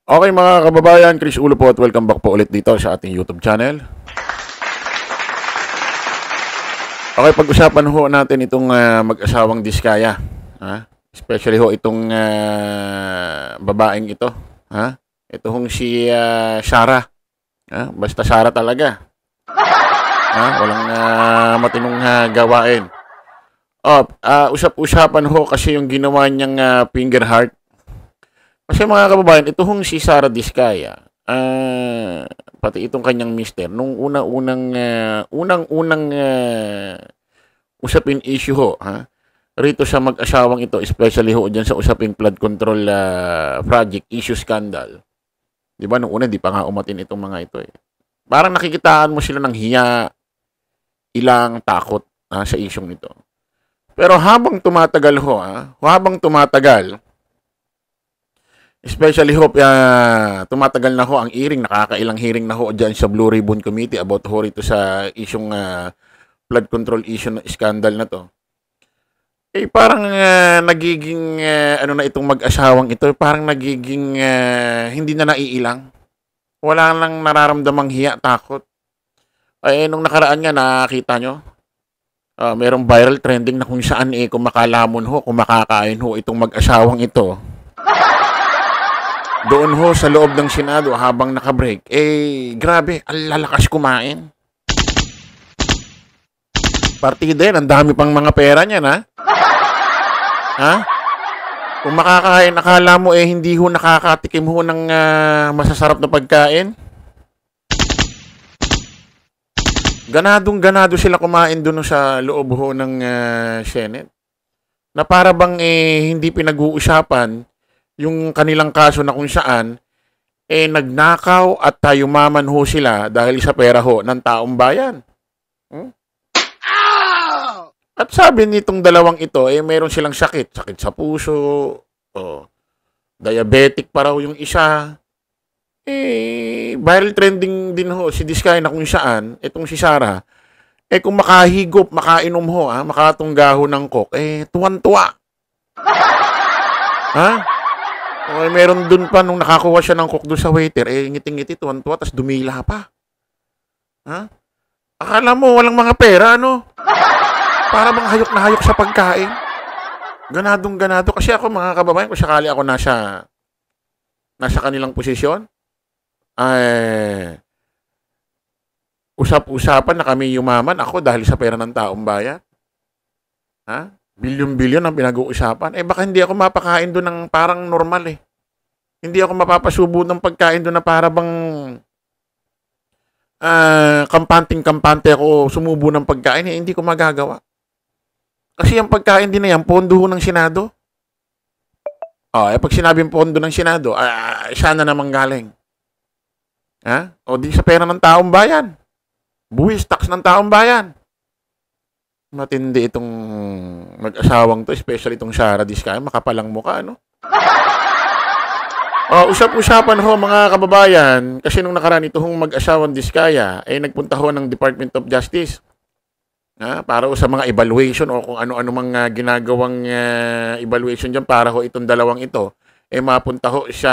Okay mga kababayan, Chris Ulo po at welcome back po ulit dito sa ating YouTube channel. Okay, pag-usapan ho natin itong mag-asawang Diskaya. Especially ho itong babaeng ito. Ito hong si Sarah. Basta Sarah talaga. Walang matinong gawain. Usap-usapan ho kasi yung ginawa niyang finger heart. Kasi mga kababayan, ito hong si Sarah Diskaya, pati itong kanyang mister, nung unang-unang usapin issue ho, rito sa mag-asawang ito, especially ho dyan sa usaping flood control project, issue scandal. Di ba, nung una, di pa nga umatin itong mga ito eh. Parang nakikitaan mo sila ng hiya, ilang takot sa isyong ito. Pero habang tumatagal ho, especially ho, tumatagal na ho ang hearing, nakakailang hearing na ho dyan sa Blue Ribbon Committee about ho rito sa isyong flood control issue na scandal na to. Eh parang nagiging, ano na itong mag-asawang ito, parang nagiging hindi na naiilang. Wala lang nararamdamang hiya, takot. Ay, nung nakaraan nga, nakita nyo, merong viral trending na kung saan kumakalamon ho, kumakakain ho itong mag-asawang ito. Doon ho sa loob ng Senado habang nakabreak, grabe, ang lalakas kumain. Partida yan, ang dami pang mga pera niyan, Kung makakain, akala mo hindi ho nakakatikim ho ng masasarap na pagkain. Ganadong-ganado sila kumain doon sa loob ho ng Senate. Na para bang hindi pinag-uusapan yung kanilang kaso na kung saan nagnakaw at yumaman ho sila dahil sa pera ho ng taong bayan. At sabi nitong dalawang ito, meron silang sakit sa puso, diabetic pa raw yung isa. Viral trending din ho si Diskaya na kung saan, itong si Sarah, kung makahigop, makainom ho, makatungga ho ng coke, tuwan-tuwa. Meron dun pa nung nakakuha siya ng coke doon sa waiter, ngiting-ngiti, tuwan-tuwa, tas dumila pa. Akala mo walang mga pera, ano? Para bang hayok na hayok sa pagkain. Ganadong-ganado. Kasi ako, mga kababayan, kung sakali ako nasa kanilang posisyon, usap-usapan na kami yumaman ako dahil sa pera ng taong bayan. Bilyon-bilyon ang pinag-uusapan. Baka hindi ako mapakain doon ng parang normal eh. Hindi ako mapapasubo ng pagkain doon na para bang kampanting-kampante ako sumubo ng pagkain. Hindi ko magagawa. Kasi yung pagkain din na yan, pondo ng Senado. Pag sinabing pondo ng Senado, sana naman galing. O di sa pera ng taong bayan. Buwis, tax ng taong bayan. Matindi itong mag-asawang to, especially itong Sarah Diskaya, makapalang mukha, no? Usap-usapan ho mga kababayan, kasi nung nakaraan itong mag-asawang Diskaya, nagpunta ho ng Department of Justice. Para ho sa mga evaluation o kung ano-ano mga ginagawang evaluation dyan para ho itong dalawang ito, mapunta ho sa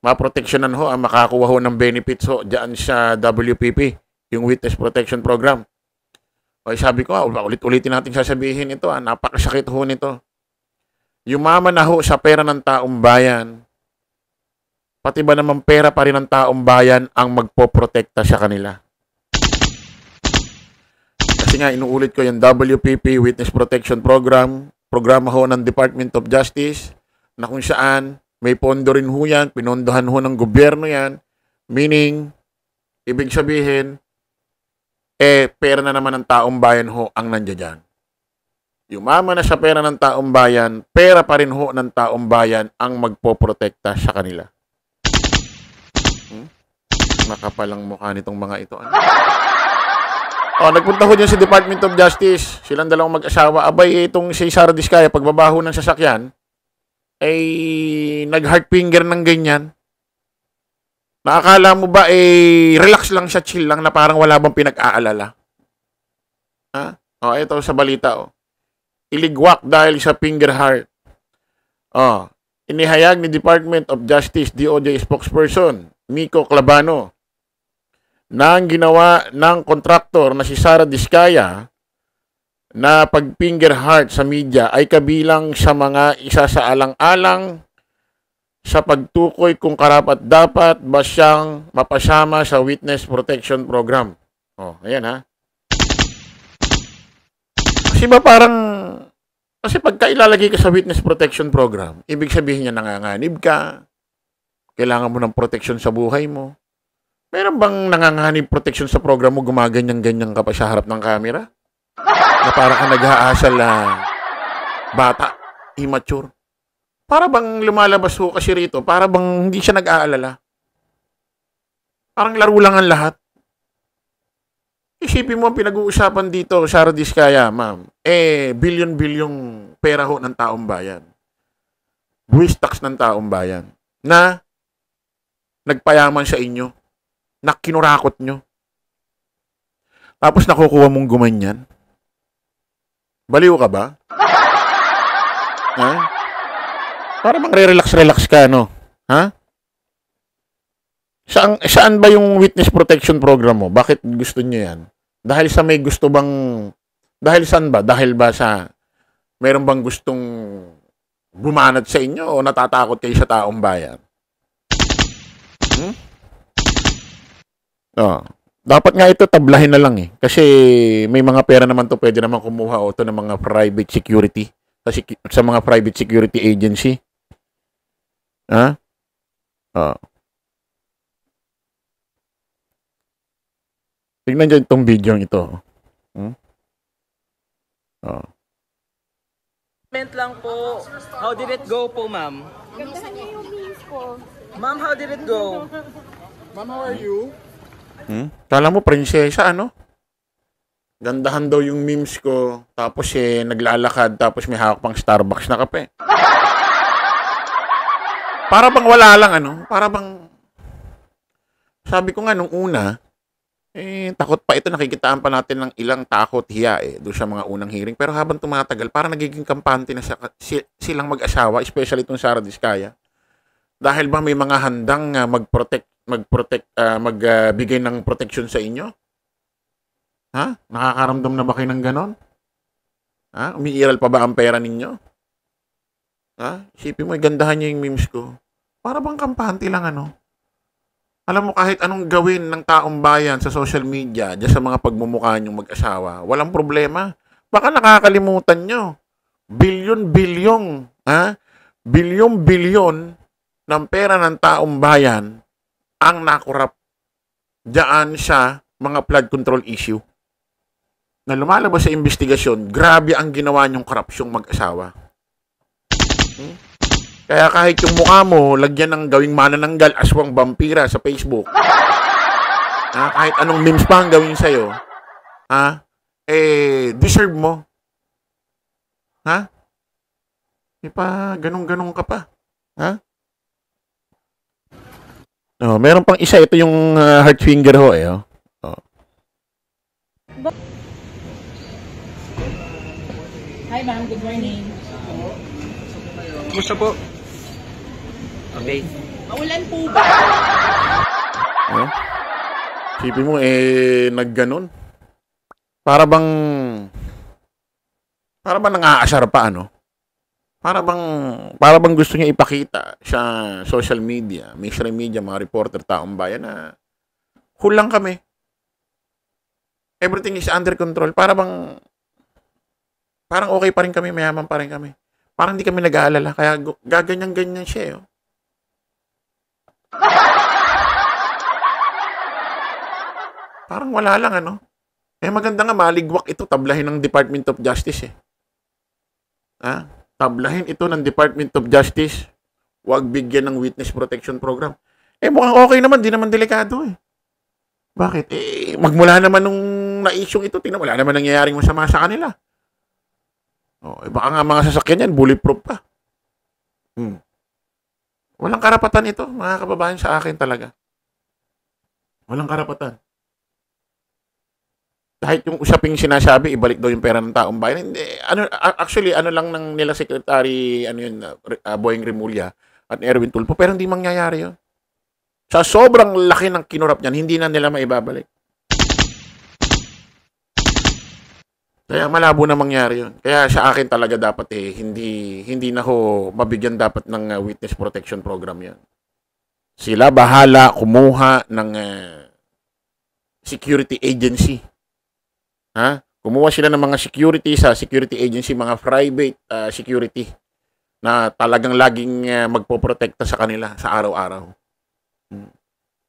maproteksyonan ho, makakuha ho ng benefits ho dyan sa WPP, yung Witness Protection Program. Sabi ko, ulit-ulitin natin sasabihin ito, napakasakit ho nito. Yumaman na ho sa pera ng taong bayan. Pati ba naman pera pa rin ng taong bayan ang magpoprotekta sa kanila? Kasi nga, inuulit ko yung WPP, Witness Protection Program, programa ho ng Department of Justice, na kung saan may pondo rin ho yan, pinondohan ho ng gobyerno yan, meaning, ibig sabihin, pera na naman ng taong bayan ho ang nandiyan dyan. Yumaman na sa pera ng taong bayan, pera pa rin ho ng taong bayan ang magpoprotekta sa kanila. Nakapalang mukha nitong mga ito. Nagpunta ko dyan sa Department of Justice. Silang dalawang mag-asawa. Abay, itong si Sarah Diskaya, pagbabaho ng sasakyan, nag-heart finger ng ganyan. Nakakala mo ba, relax lang siya, chill lang, na parang wala bang pinag-aalala. Ito sa balita, Iligwak dahil sa finger heart. inihayag ni Department of Justice DOJ spokesperson Miko Clavano na ang ginawa ng kontraktor na si Sara Diskaya na pag-finger heart sa media ay kabilang sa mga isa sa alang-alang sa pagtukoy kung karapat-dapat ba siyang mapasama sa Witness Protection Program. Oh, ayan ha. Kasi ba parang, kasi pagka ilalagay ka sa Witness Protection Program, ibig sabihin niya nanganganib ka, kailangan mo ng protection sa buhay mo. Meron bang nanganganib protection sa program mo, gumaganyan-ganyan ka pa sa harap ng camera? Na para ka nag-aasal na bata, immature. Para bang lumalabas ho kasi rito, para bang hindi siya nag-aalala. Parang laro lang ang lahat. Isipin mo ang pinag-uusapan dito, Sara Diskaya, ma'am. Bilyon-bilyong pera ho ng taong bayan. Buwis tax ng taong bayan. Na nagpayaman sa inyo. Na kinurakot nyo. Tapos nakukuha mong gumanyan. Baliw ka ba? Ha? Para bang re-relax-relax ka, no? Ha? Saan ba yung witness protection program mo? Bakit gusto nyo yan? Dahil sa may gusto bang... Dahil saan ba? Dahil ba sa... Meron bang gustong bumanat sa inyo o natatakot kayo sa taong bayan? Oh. Dapat nga ito tablahin na lang eh. Kasi may mga pera naman to pwede naman kumuha o to ng mga private security. Sa mga private security agency. Ha? Oh. Tignan dyan itong video ito. Oh. Lang po. How did it go po, ma'am? Gandahan niyo yung memes ko. Ma'am, how did it go? Ma'am, how are you? Kala mo, prinsesa, ano? Gandahan daw yung memes ko. Tapos naglalakad. Tapos may hawak pang Starbucks na kape. Para bang wala lang, ano? Para bang... Sabi ko nga nung una, takot pa ito. Nakikitaan pa natin ng ilang takot hiya doon sa mga unang hearing. Pero habang tumatagal, parang nagiging kampante na silang mag-asawa, especially itong Sara Diskaya. Dahil ba may mga handang magbigay ng protection sa inyo? Ha? Nakakaramdam na ba kayo ng ganon? Ha? Umiiral pa ba ang pera ninyo? Ha? Isipin mo, gandahan niyo yung memes ko. Para bang kampante lang, ano? Alam mo, kahit anong gawin ng taong bayan sa social media, dyan sa mga pagmumukha niyong mag-asawa, walang problema. Baka nakakalimutan nyo. Bilyon-bilyon, ha? Bilyon-bilyon ng pera ng taong bayan ang nakurap dyan sa mga flood control issue. Na lumalabas sa investigasyon, grabe ang ginawa niyong korupsyong mag-asawa. Kaya kahit yung mukha mo, lagyan ng gawing manananggal, aswang vampira sa Facebook. Kahit anong memes pa ang gawin sa'yo, deserve mo. Ha? Di pa, ganong-ganong ka pa. Ha? Oh, meron pang isa, ito yung heart finger ho Oh. Hi ma'am, good morning. Kumusta po? Okay. Maulan po ba? Sipin mo, nagganon. Para bang nangaasar pa, ano? Para bang gusto niya ipakita sa social media, mainstream media, mga reporter, taong bayan na hulang kami. Everything is under control. Parang okay pa rin kami, mayaman pa rin kami. Parang hindi kami nag-aalala, kaya gaganyan-ganyan siya. Parang wala lang, ano? Maganda nga maligwak ito, tablahin ng Department of Justice Tablahin ito ng Department of Justice. Huwag bigyan ng witness protection program. Mukhang okay naman, di naman delikado Bakit? Magmula naman nung na-issue ito, tingnan, wala naman nangyayaring masama sa kanila. Baka nga mga sasakyan yan, bulletproof pa. Walang karapatan ito, mga kababayan, sa akin talaga. Walang karapatan. kahit yung usaping sinasabi, ibalik daw yung pera ng taong bayan. Hindi, actually, ano lang ng nila Secretary, Boyeng Rimulya at Erwin Tulfo, pero hindi mangyayari yun. Sa sobrang laki ng kinurap niyan, hindi na nila maibabalik. Kaya malabo na mangyari yun. Kaya sa akin talaga dapat hindi na ho mabigyan dapat ng witness protection program yan. Sila bahala kumuha ng security agency. Ha? Kumuha sila ng mga security sa security agency, mga private security na talagang laging magpoprotekta sa kanila sa araw-araw.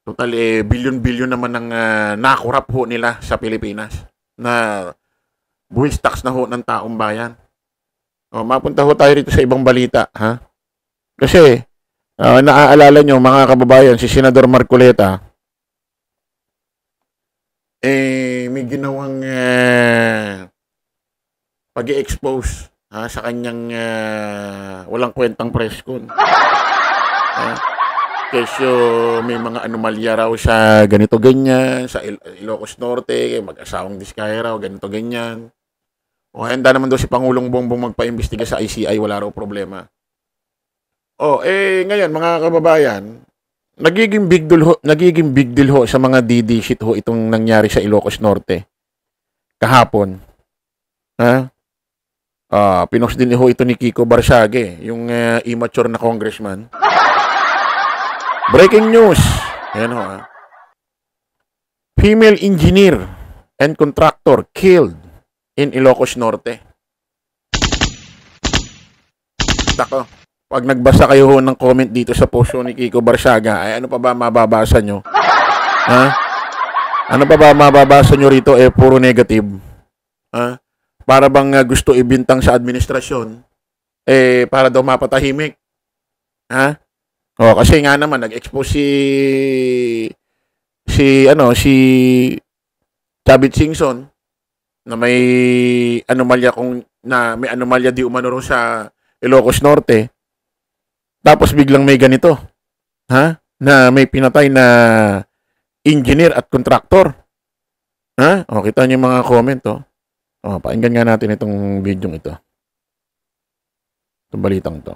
Total, bilyon-bilyon naman ng nakurap ho nila sa Pilipinas na buwis tax na ho ng taong bayan. O, mapunta ho tayo rito sa ibang balita. Ha? Kasi, naaalala nyo mga kababayan, si Senador Marcoleta, may ginawang pag-i-expose sa kanyang walang kwentang press con. Kesyo may mga anomalya raw sa ganito ganyan, sa Ilocos Norte, mag-asawang Diskaya raw, ganito ganyan. O handa naman daw si Pangulong Bongbong magpa-imbestiga sa ICI, wala raw problema. Ngayon mga kababayan, nagiging big deal ho sa mga DD shit ho itong nangyari sa Ilocos Norte kahapon. Ha? Pinost din ho ito ni Kiko Barsage, yung immature na congressman. Breaking news. Ayan ho. Female engineer and contractor killed in Ilocos Norte. Tako. Pag nagbasa kayo ho ng comment dito sa post ni Kiko Barsaga, ay ano pa ba mababasa nyo? Ha? Ano pa ba mababasa nyo rito? Puro negative. Ha? Para bang gusto ibintang sa administrasyon, para daw mapatahimik. Ha? Kasi nga naman, nag-expose si Chavit Singson na may anomalya di umano ro sa Ilocos Norte. Tapos biglang may ganito. Ha? Na may pinatay na engineer at contractor. Ha? Kita niyo yung mga comment, pakinggan nga natin itong video ito. Itong balitang to.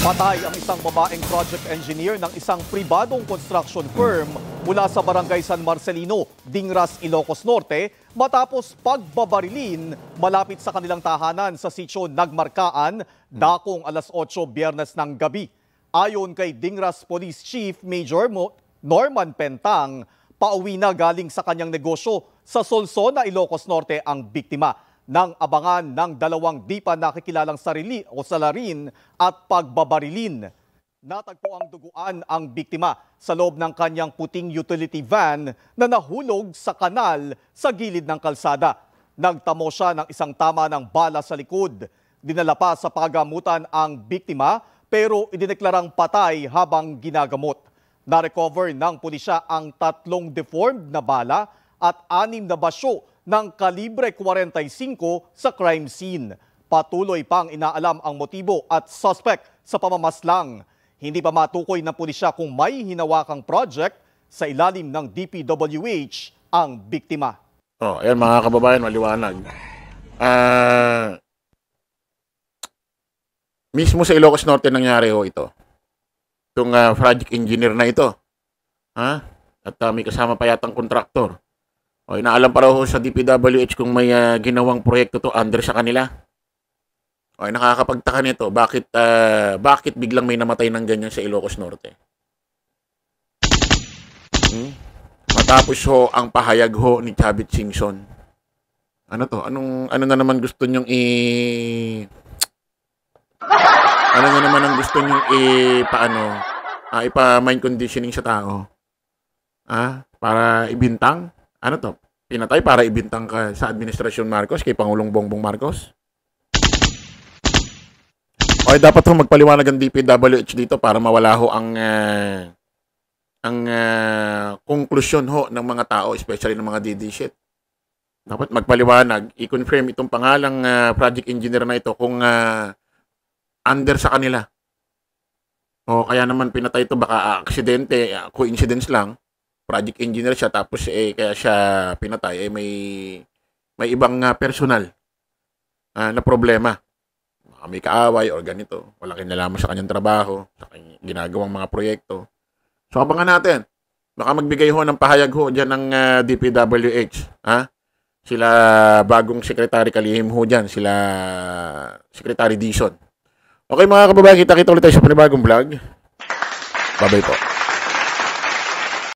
Patay ang isang babaeng project engineer ng isang pribadong construction firm mula sa barangay San Marcelino, Dingras, Ilocos Norte matapos pagbabarilin malapit sa kanilang tahanan sa sitio Nagmarkaan dakong alas 8 Biyernes ng gabi. Ayon kay Dingras Police Chief Major Norman Pentang, pauwi na galing sa kanyang negosyo sa Solsona, Ilocos Norte ang biktima ng abangan ng dalawang di pa nakikilalang salarin at pagbabarilin. Natagpo ang duguan ang biktima sa loob ng kanyang puting utility van na nahulog sa kanal sa gilid ng kalsada. Nagtamo siya ng isang tama ng bala sa likod. Dinala pa sa pagamutan ang biktima pero idineklarang patay habang ginagamot. Na-recover ng pulisya ang 3 deformed na bala at 6 na basyo ng kalibre 45 sa crime scene. Patuloy pang inaalam ang motibo at suspect sa pamamaslang. Hindi pa matukoy ng pulisya kung may hinawakang project sa ilalim ng DPWH ang biktima. Ayan mga kababayan, maliwanag. Mismo sa Ilocos Norte nangyari ho ito. Itong project engineer na ito. At may kasama pa yatang kontraktor. Inaalam pa raw sa DPWH kung may ginawang proyekto to under sa kanila. Nakakapagtaka nito, bakit biglang may namatay ng ganyan sa Ilocos Norte? Matapos ho ang pahayag ho ni Chavit Singson. Ano to? Ano na naman gusto nyong ano na naman ang gusto nyong ipa-mind conditioning sa tao? Para ibintang? Ano to? Pinatay para ibintang ka sa Administrasyon Marcos kay Pangulong Bongbong Marcos? Dapat ho magpaliwanag ang DPWH dito para mawala ho ang konklusyon ho ng mga tao, especially ng mga DD shit. Dapat magpaliwanag, i-confirm itong pangalang project engineer na ito kung under sa kanila. Kaya naman pinatay ito, baka aksidente, coincidence lang. project engineer siya tapos kaya siya pinatay may ibang personal na problema. Baka may kaaway or ganito. Walang kinalaman sa kanyang trabaho, sa kanyang ginagawang mga proyekto. So abangan natin. Baka magbigay ho ng pahayag ho dyan ng DPWH. Sila bagong secretary kalihim ho dyan. Sila Secretary Dizon. Okay mga kababayan, kita-kita ulit tayo sa panibagong vlog. Bye-bye po.